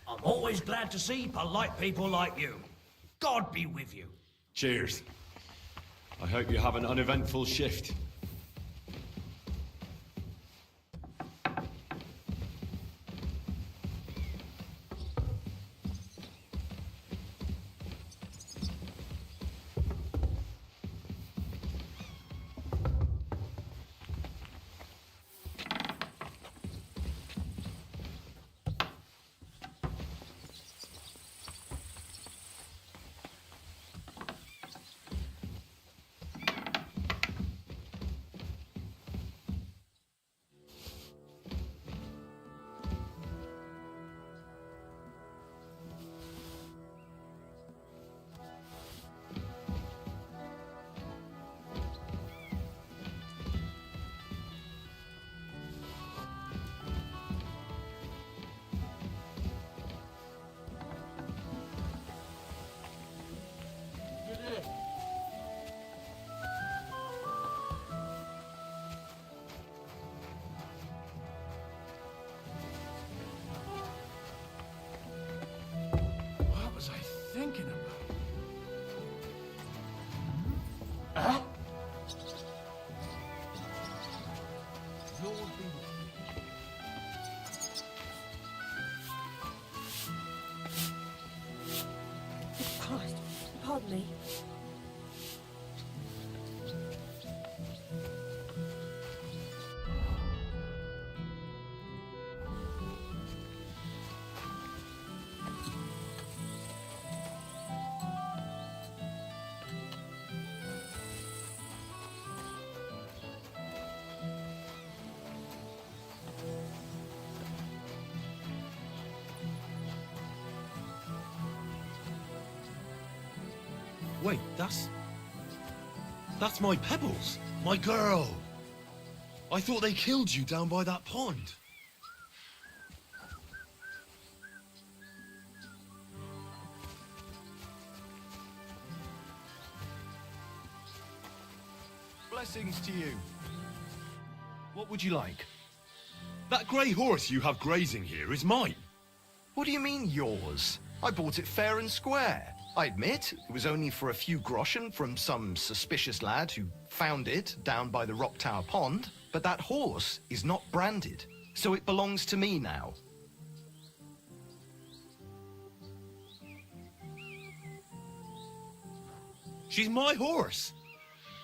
I'm always glad to see polite people like you. God be with you. Cheers. I hope you have an uneventful shift. thinking about? Lord be with Christ, pardon me. Wait, that's my Pebbles, my girl. I thought they killed you down by that pond. Blessings to you. What would you like? That grey horse you have grazing here is mine. What do you mean, yours? I bought it fair and square. I admit, it was only for a few groschen from some suspicious lad who found it down by the Rock Tower Pond, but that horse is not branded, so it belongs to me now. She's my horse.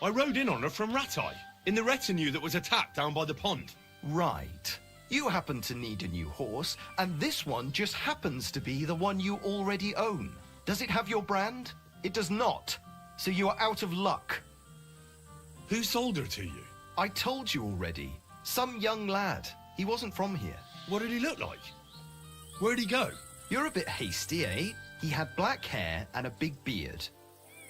I rode in on her from Ratai, in the retinue that was attacked down by the pond. Right. You happen to need a new horse, and this one just happens to be the one you already own. Does it have your brand? It does not. So you are out of luck. Who sold her to you? I told you already. Some young lad. He wasn't from here. What did he look like? Where'd he go? You're a bit hasty, eh? He had black hair and a big beard.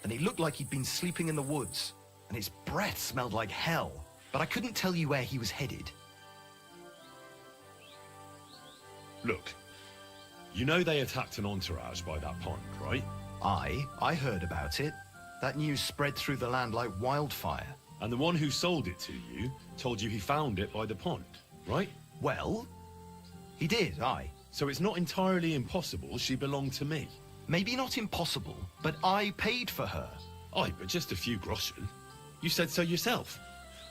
And he looked like he'd been sleeping in the woods. And his breath smelled like hell. But I couldn't tell you where he was headed. Look, you know they attacked an entourage by that pond, right? I heard about it. That news spread through the land like wildfire. And the one who sold it to you told you he found it by the pond, right? Well, he did, aye. So it's not entirely impossible she belonged to me. Maybe not impossible, but I paid for her. Aye, but just a few groschen. You said so yourself.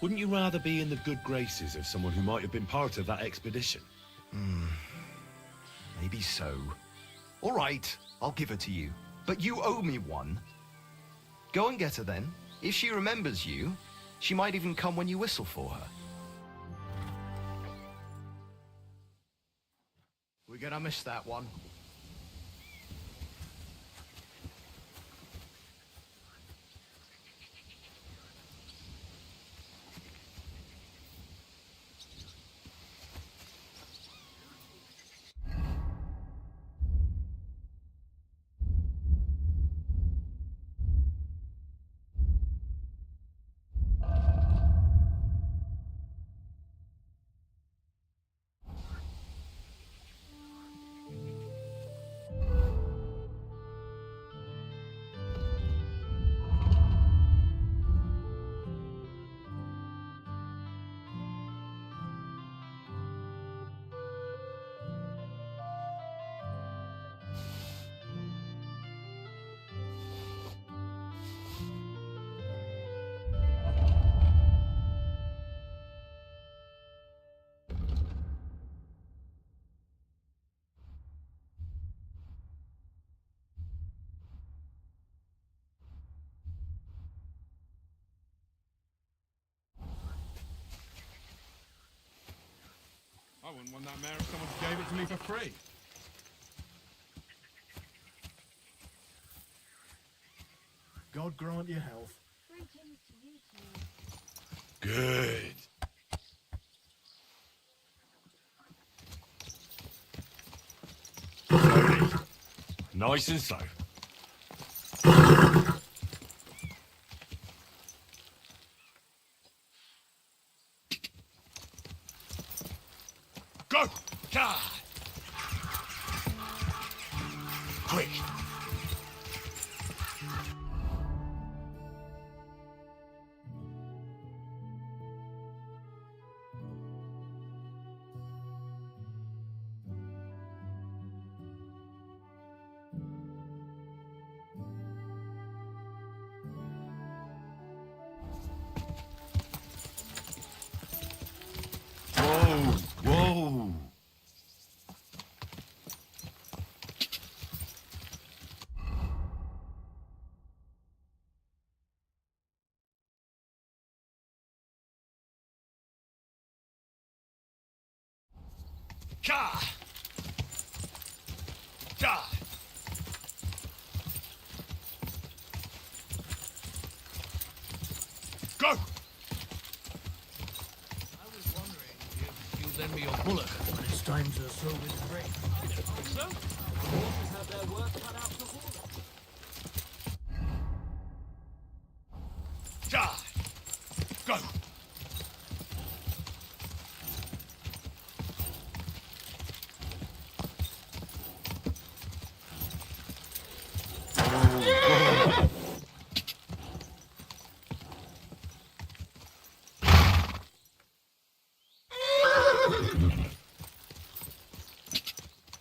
Wouldn't you rather be in the good graces of someone who might have been part of that expedition? Maybe so. All right, I'll give her to you. But you owe me one. Go and get her then. If she remembers you, she might even come when you whistle for her. We're gonna miss that one. I wouldn't want that mare if someone gave it to me for free. God grant you health. Good. Slowly. Nice and slow. Go! God! Quick! Ka! Da! Go! I was wondering if you'd lend me your bullock when it's time to sow with grain. I don't think so. The horses have their work cut out before them. Da! Go!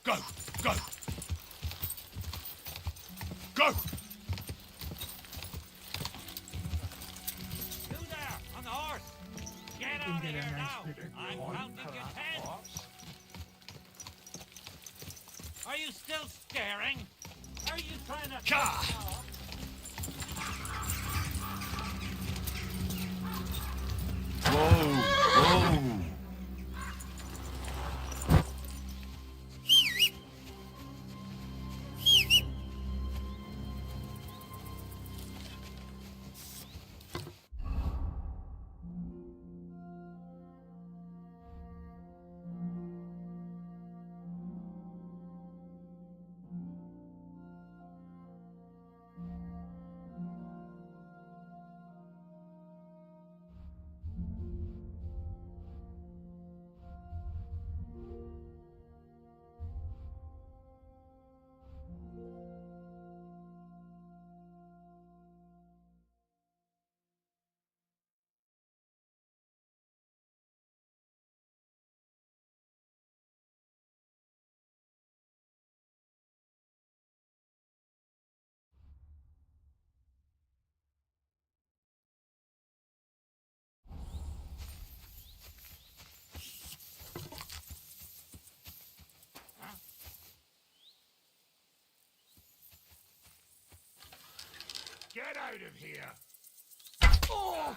Go! Go! Go! You there, on the horse! Get out of here now! I'm counting your tens! Are you still staring? Are you trying to... Ka! Whoa! Whoa! Get out of here! Oh!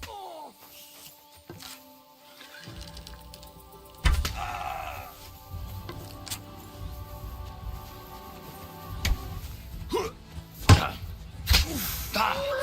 Oh! Da!